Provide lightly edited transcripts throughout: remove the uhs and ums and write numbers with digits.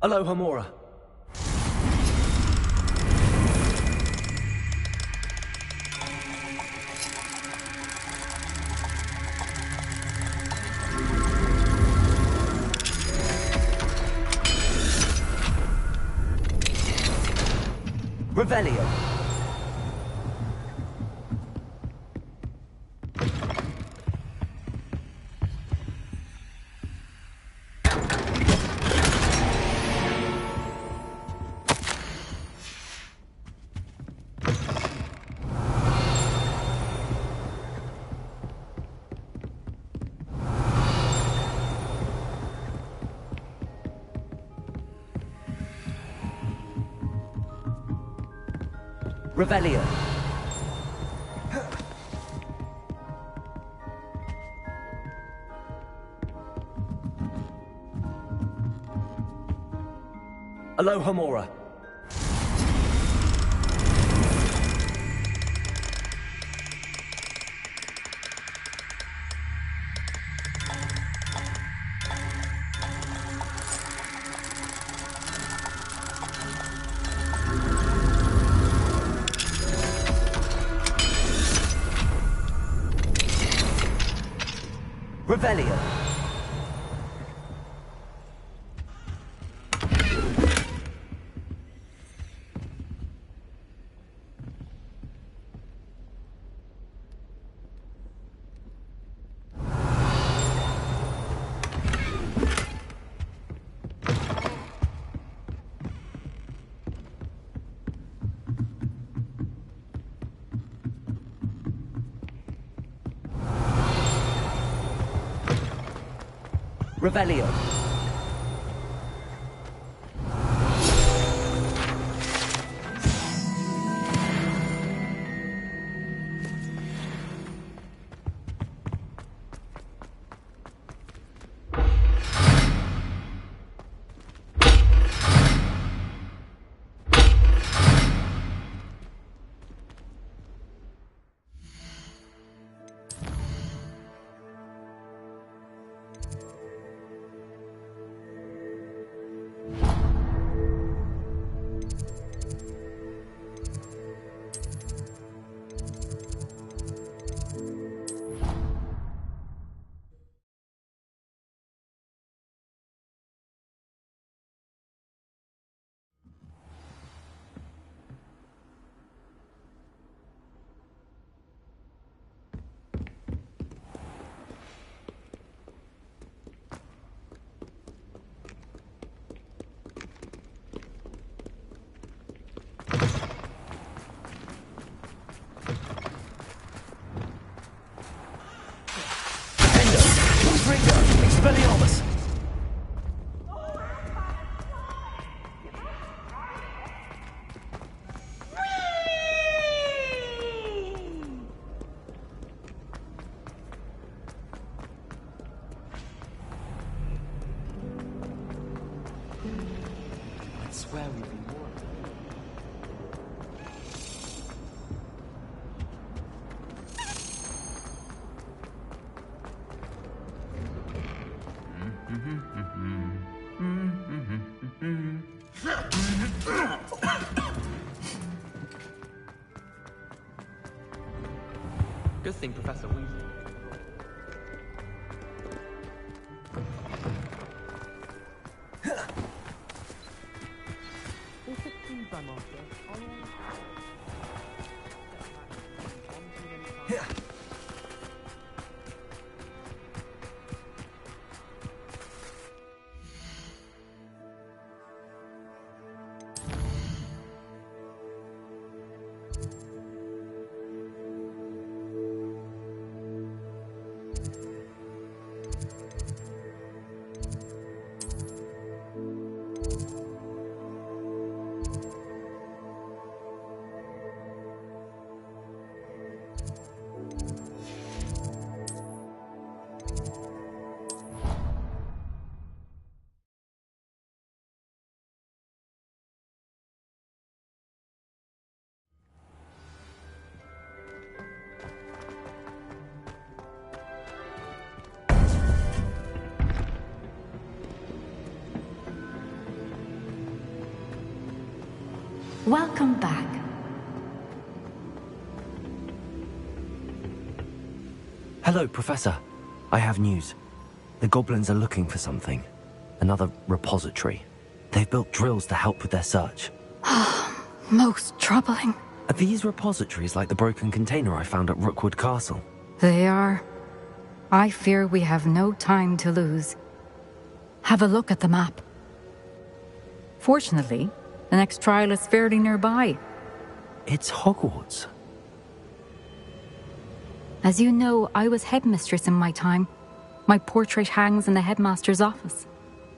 Aloha Mora. Revelio. Revelio. Aloha Mora. Revelio. Revelio. Expelliarmus! I swear we've been warned. Good thing Professor Weasley. Welcome back. Hello, Professor. I have news. The goblins are looking for something. Another repository. They've built drills to help with their search. Most troubling. Are these repositories like the broken container I found at Rookwood Castle? They are. I fear we have no time to lose. Have a look at the map. Fortunately, the next trial is fairly nearby. It's Hogwarts. As you know, I was headmistress in my time. My portrait hangs in the headmaster's office.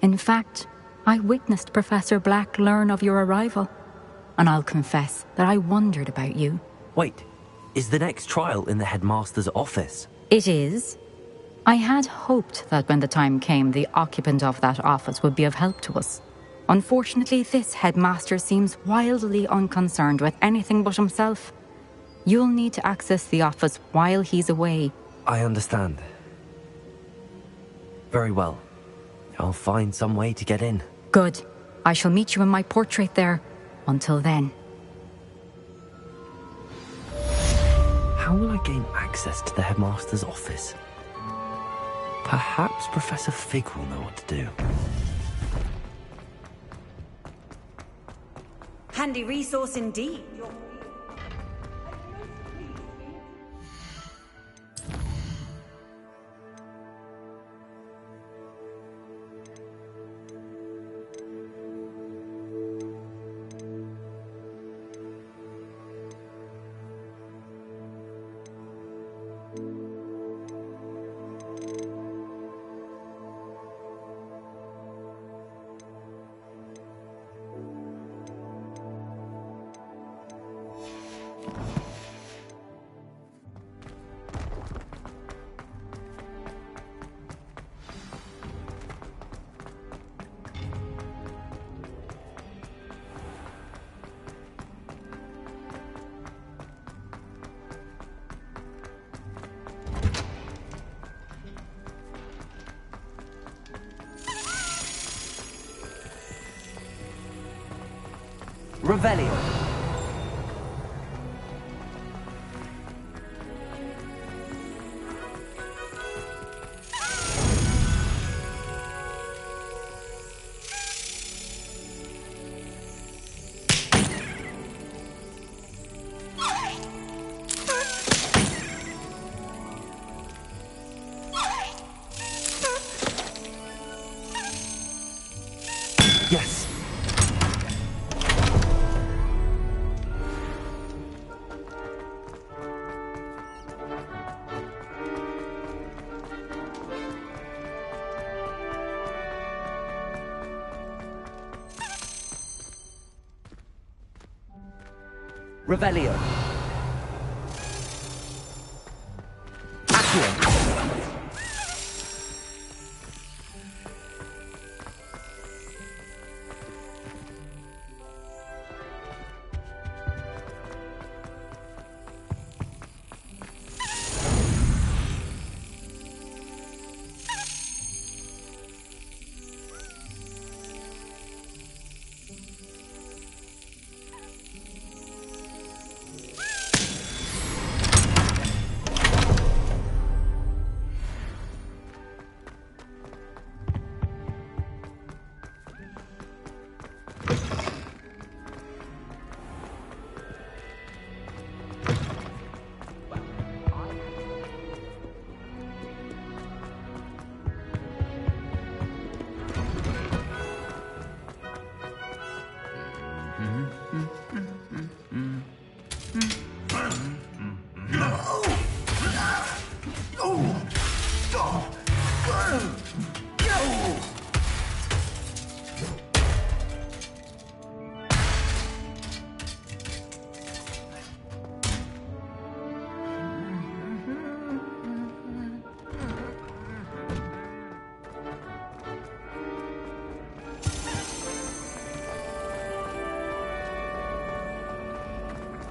In fact, I witnessed Professor Black learn of your arrival. And I'll confess that I wondered about you. Wait, is the next trial in the headmaster's office? It is. I had hoped that when the time came, the occupant of that office would be of help to us. Unfortunately, this headmaster seems wildly unconcerned with anything but himself. You'll need to access the office while he's away. I understand. Very well. I'll find some way to get in. Good. I shall meet you in my portrait there. Until then. How will I gain access to the headmaster's office? Perhaps Professor Fig will know what to do. Handy resource indeed. Revelio. Yes. Revelio. Accio.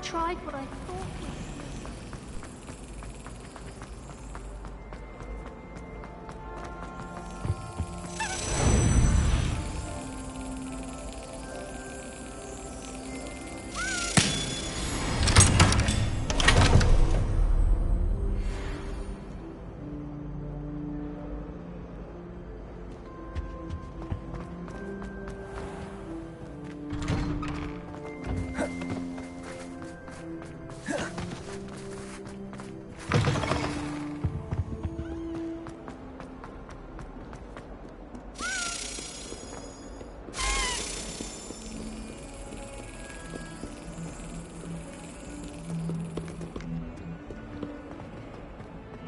Tried what I thought.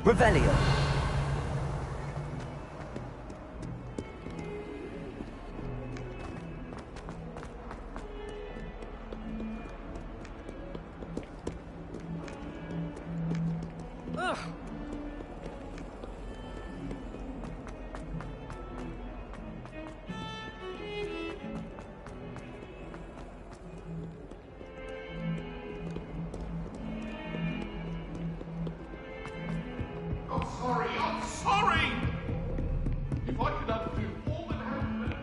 Revelio. I'm sorry! If I could undo all that happened.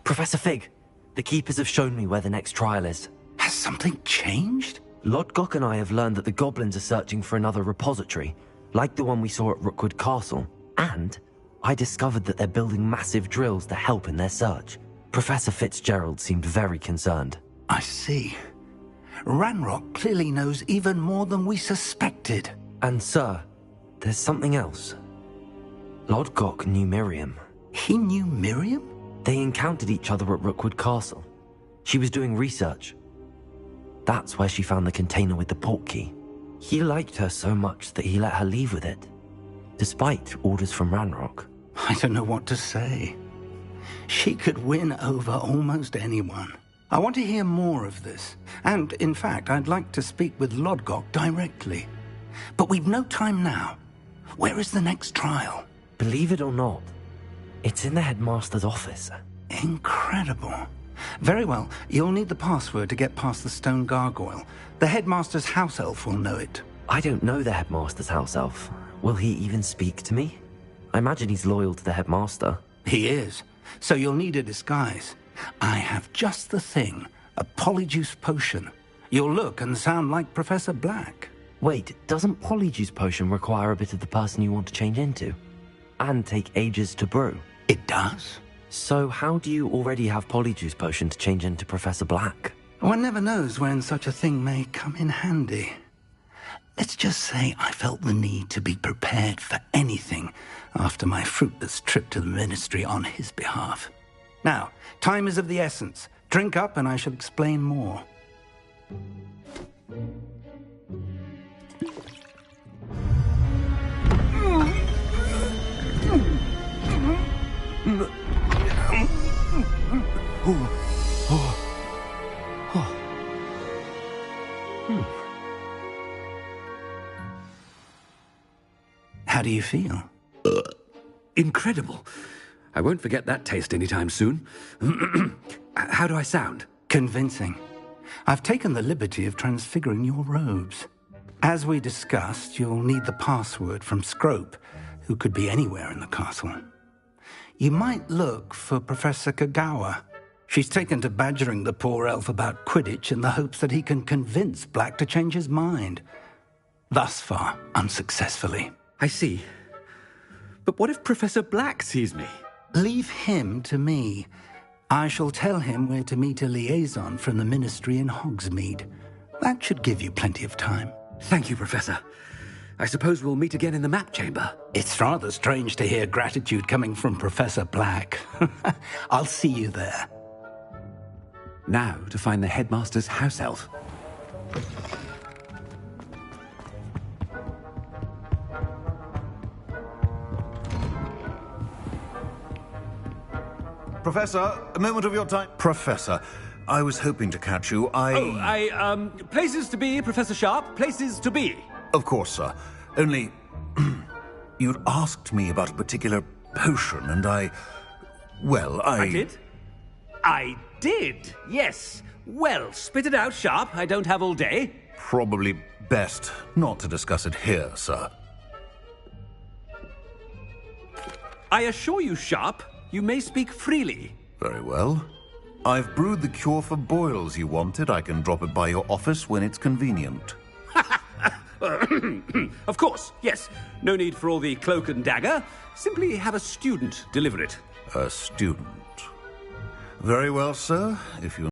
Professor Fig, the Keepers have shown me where the next trial is. Has something changed? Lodgok and I have learned that the goblins are searching for another repository, like the one we saw at Rookwood Castle. And I discovered that they're building massive drills to help in their search. Professor Fitzgerald seemed very concerned. I see. Ranrock clearly knows even more than we suspected. And sir, there's something else. Lodgok knew Miriam. He knew Miriam? They encountered each other at Rookwood Castle. She was doing research. That's where she found the container with the portkey. He liked her so much that he let her leave with it, despite orders from Ranrock. I don't know what to say. She could win over almost anyone. I want to hear more of this. And, in fact, I'd like to speak with Lodgok directly. But we've no time now. Where is the next trial? Believe it or not, it's in the headmaster's office. Incredible. Very well. You'll need the password to get past the stone gargoyle. The headmaster's house elf will know it. I don't know the headmaster's house elf. Will he even speak to me? I imagine he's loyal to the headmaster. He is. So you'll need a disguise. I have just the thing. A polyjuice potion. You'll look and sound like Professor Black. Wait, doesn't polyjuice potion require a bit of the person you want to change into? And take ages to brew? It does. So how do you already have polyjuice potion to change into Professor Black? One never knows when such a thing may come in handy. Let's just say I felt the need to be prepared for anything after my fruitless trip to the ministry on his behalf. Now, time is of the essence. Drink up and I shall explain more. How do you feel? Incredible. I won't forget that taste anytime soon. How do I sound? Convincing. I've taken the liberty of transfiguring your robes. As we discussed, you'll need the password from Scrope, who could be anywhere in the castle. You might look for Professor Kagawa. She's taken to badgering the poor elf about Quidditch in the hopes that he can convince Black to change his mind. Thus far, unsuccessfully. I see. But what if Professor Black sees me? Leave him to me. I shall tell him where to meet a liaison from the ministry in Hogsmeade. That should give you plenty of time. Thank you, Professor. I suppose we'll meet again in the map chamber. It's rather strange to hear gratitude coming from Professor Black. I'll see you there. Now to find the headmaster's house elf. Professor, a moment of your time. Professor, I was hoping to catch you. Places to be, Professor Sharp. Places to be. Of course, sir. Only, you'd asked me about a particular potion, and I did? I did, yes. Well, spit it out, Sharp. I don't have all day. Probably best not to discuss it here, sir. I assure you, Sharp, you may speak freely. Very well. I've brewed the cure for boils you wanted. I can drop it by your office when it's convenient. Of course, yes. No need for all the cloak and dagger. Simply have a student deliver it. A student. Very well, sir. If you